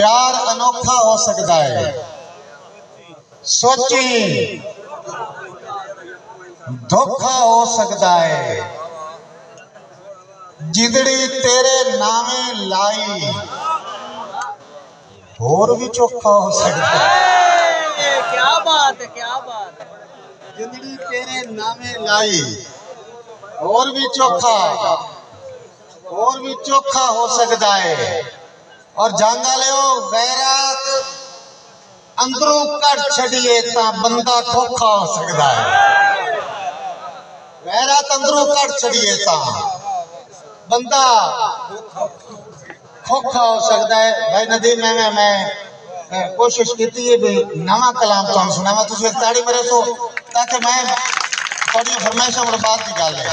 प्यार अनोखा हो सकता है। सोची धोखा हो सकता है। जिदड़ी तेरे नामे लाई और भी चोखा हो सकता है। क्या बात है, क्या बात है। जिदड़ी तेरे नामे लाई और भी चोखा हो सकता है। और जांगा लियो गैरत अंदरों कर छड़िए ता बंदा खोखा हो सकता है। गैरत अंदरों कर छड़िए ता बंदा खोखा हो सकता है। भाई नदीम मैं कोशिश की है भी नवा कलाम तुम सुनावा, तुम एक ताड़ी मरे सो ताकि मैं थोड़ी फरमाइशों और बात की गल है।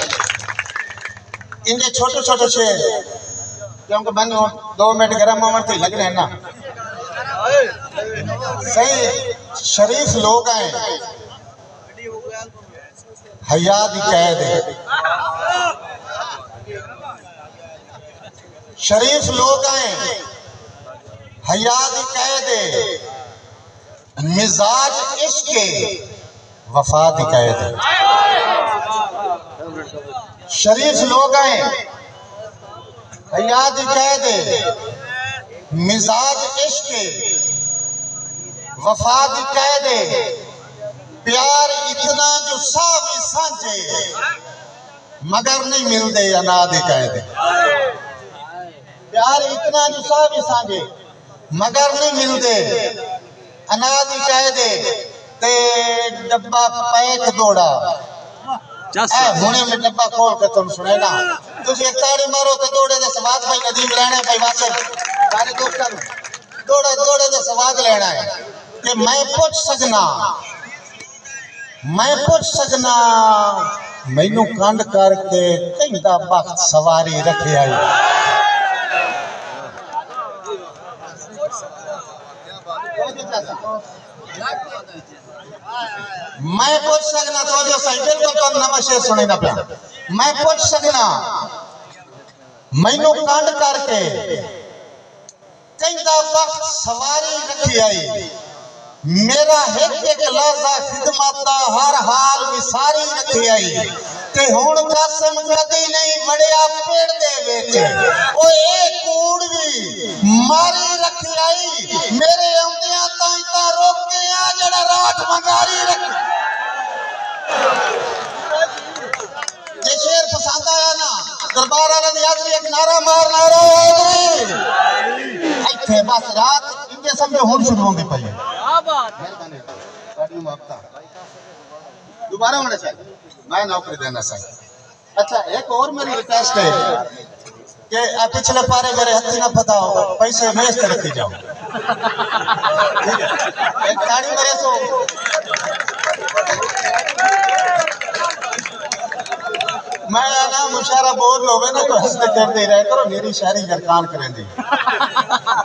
इनके छोटे छोटे शेर क्योंकि मन 2 मिनट गर्म होने से लग रहे हैं ना। सही शरीफ लोग हैं, हया दी कैद है। शरीफ लोग हैं, हया दी कैद है। मिजाज इश्क वफा दी कैद है। शरीफ लोग हैं, हया दी कैद है। मिजाज इश्क वफा दी कैद है। प्यार इतना जो सावी सांझे मगर नहीं मिलते अनाद कैद। प्यार इतना जो सावी सांझे मगर नहीं मिलते अनाद कैद। ते डब्बा पैक दौड़ा हुणे में डब्बा खोल के तुम सुने ना। तुझे एक ताड़ी मारो तो दौड़े दे सवाद भाई नदीम लेना भाई वासर सारे दोस्तों दौड़े दे सवाद लेना है कि मैं पूछ सकना मैनू कंड करके कहता वक्त सवारी रखे आई। मैं पूछ सकना तो जो सही बिल्कुल तुम नवा शेर सुने ना पिया। मैं पूछ सकना मैनू कांड करके कहता वक्त सवारी रखी आई। मेरा एक लहजा खिदमत दा हर हाल विसारी रखी आई। ते हुण कसम कदी नहीं वड़िया पेड़ दे विच ओ एक कूड़ भी मारी रखी आई। मेरे आउंदियां ताई ता रोके आ जड़ा राठ मंगारी रखी। जे शेर पसंद आया ना दरबार वाले दी हाजरी एक नारा मार नारा इत्थे बस रात इंजे समझे हुण शुरू होंदी पई है। क्या बात मेहरबानी साडी मुआफता दोबारा होना चाहिए। मैं नौकरी देना चाहिए। अच्छा एक और मेरी रिक्वेस्ट है कि पिछले पारे मेरे हथी ना पता हो पैसे मेज पे रखी जाओ। ठीक है एक ताड़ी मेरे सो मैं ना मुशारा बोल लोगे ना तो हंसते करते रहे करो मेरी शायरी जरकान करें दी।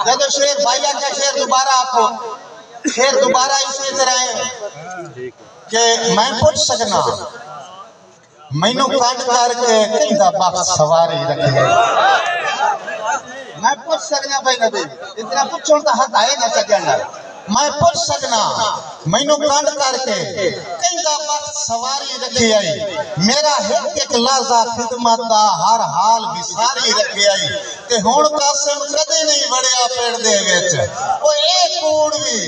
जब शेर भाइया का शेर दोबारा आखो शेर दोबारा इसी तरह है कि मैं पूछ सकना मैनू कांड करके कहता वक्त सवारी रखी है। मैं पूछ सकना भाई नबी इतना पूछो तो हक आए ना सकना। मैं पूछ सकना मैनू कांड करके कहता वक्त सवारी रखी आई। मेरा एक लहजा खिदमत दा हर हाल विसारी रखी आई। ते हुण कासिम कदे नहीं वड़िया पेड़ दे विच ओ एक कूड़ भी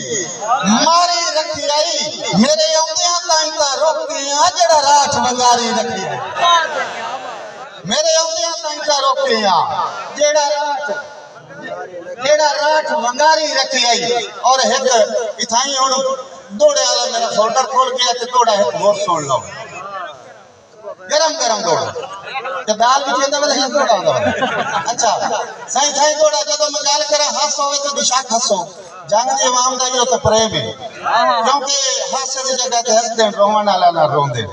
मारी रखी आई। मेरे आउंदियां ताई ता रोके आ जड़ा राठ मंगारी रखी आई। मेरे आउंदियां ताई ता रोके आ जेड़ा राठ मंगारी रखी आई। और एक इथाई हुण दौड़े वाला मेरा फोल्डर खोल गया ते दौड़ा है और सुन लो गरम दौड़ा ते दाल भी चेंदा वाला है दौड़ा होगा। अच्छा सही दौड़ा जब मैं गाल करा हंस होवे तो बेशक हंसो जंग दी आवाम दा यो तो प्रेम है क्योंकि हासे दी जगह ते हंसदे रोवन वाला ना रोंदे।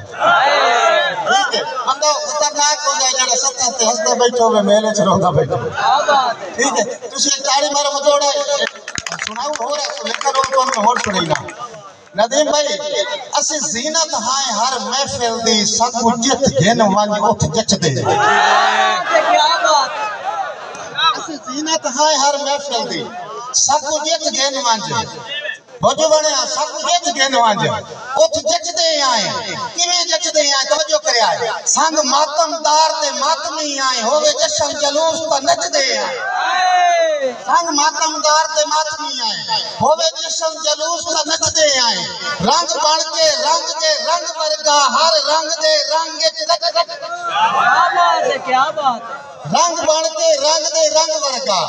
ठीक है बंदा खतरनाक हो जाए जेड़ा सत्ता ते हंसदा बैठो वे मेले च रोंदा बैठो। ठीक है तुसी एक ताड़ी मारो दौड़ा सुनाओ हो रहा लेकर रोल तो होर सुनी ना। नदीम भाई असी जीनत हाय हर महफिल दी सब जित घेन वंज उठ जचदे। क्या बात असी जीनत हाय हर महफिल दी साकू जित गेन वांज बोझो बने साकू जित गेन वांज उठ जचदे आए किवें जचदे आए तवज्जो करे आए संग मातमदार ते मातमी आए होवे जशन जलूस त नचदे आए संग मातमदार ते मातमी आए होवे जशन जलूस त नचदे आए रंग बन के रंग वर्गा हर रंग दे रंग क्या बात है रंग बन के रंग वर्गा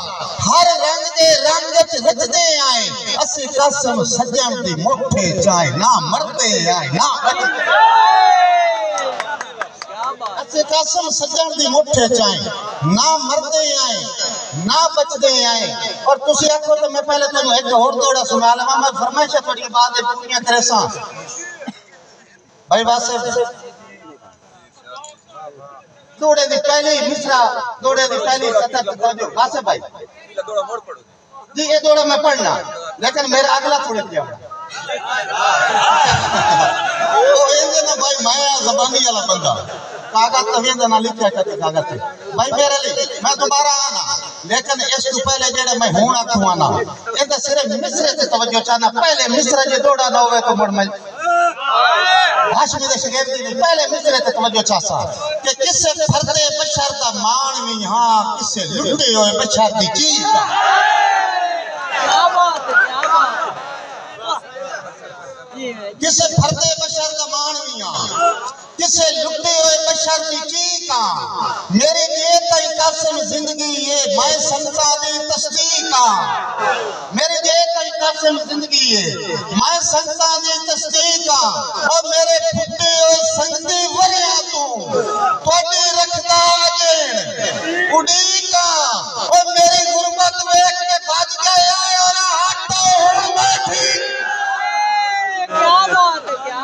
हर रंग दे रंग रचदे आए असी कसम सजन दी मोठे चाहे ना मरते आए ना असी कसम सजन दी मोठे चाहे ना मरते आए ना बचदे आए और तुसी आखो तो मैं पहले तुम एक और दौड़ा सुना लवा मैं फरमाइश थोड़ी बात पूरी करे सा भाई वासिफ दौड़े दी पहली मिसरा दौड़े दी पहली सतत तवज्जो वासिफ भाई जी ये दौड़ा मैं पढ़ना लेकिन मेरा अगला थोड़े दिया ओ ये ना भाई मैं ज़बानी वाला बंदा कागज तवे ना लिखा करते कागज पे भाई मेरे लिए मैं दोबारा आना लेकिन इस तो पहले जेड़े मैं हूं आखूं ना इंदा सिर्फ मिसरे ते तवज्जो चाहना पहले मिसरा जे दौड़ा ना होवे तो मुड़ मैं हाशमी दे शगीर दी पहले मिसरे ते तवज्जो चाहसा कि किसे फरदे बशर दा मान भी हां किसे लुटे होए बशर दी चीज दा क्या बात है किसे फरदे बशर दा मान भी हां किसे लुटे हुए बशर की चीका मेरे लिए तई कसम जिंदगी ये मैं संता दी तस्दीका मेरे लिए तई कसम जिंदगी ये मैं संता दी तस्दीका और मेरे फुटे हुए संगती वरिया तू तोड़ी रखदा अजेण उड़ीका और मेरी गुरबत वेख के भज गया और हटो हुण मैं ठीक क्या बात है क्या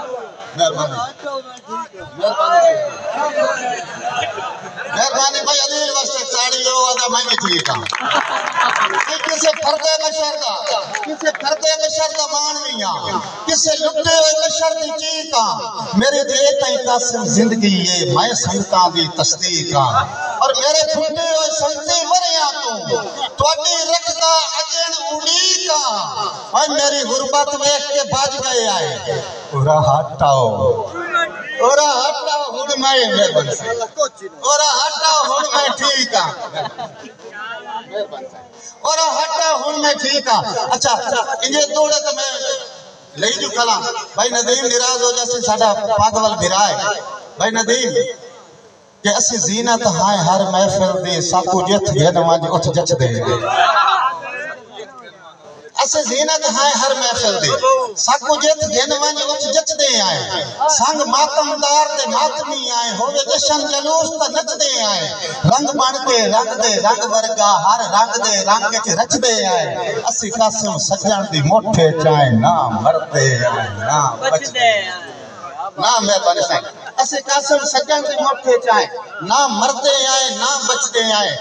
मेहरबानी भाई अदील वास्ते साड़ी लो आदा मैं भी ठीक हां किसे फरदे बशर दा मान भी हां किसे लुटे हुए बशर दी चीज हां मेरे दे तई कसम जिंदगी ये मैं संता दी तस्दीक हां और मेरे फुटे हुए संगती वरिया तू तोड़ी रखदा अजेण उड़ीका और मेरी गुरबत वेख के भज गए आए ओरा हटाओ हुण मैं ओरा हटाओ हुण मैं ठीक हां ओरा हटाओ हुण मैं ठीक हां अच्छा इने दौड़े तो मैं ले जू खला भाई नदीम निराज हो जैसे साडा पागवल भिरा है भाई नदीम कि असी जीनत हाय हर महफिल दी साकू जित गेन वांज उठ जचदे असे जीनत हाय हर महफिल दी साकू जित गेन वांज उठ जचदे आए संग मातमदार ते मातमी आए होवे जशन जलूस त नचदे आए रंग बन के रंग वर्गा हर रंग दे रंग च रचदे आए असी कसम सजन दी मोठे चाहे ना मरते आए ना बचदे ना मेहरबानी साईं असे कसम सजन दी मोठे चाहे ना मरते आए ना बचदे आए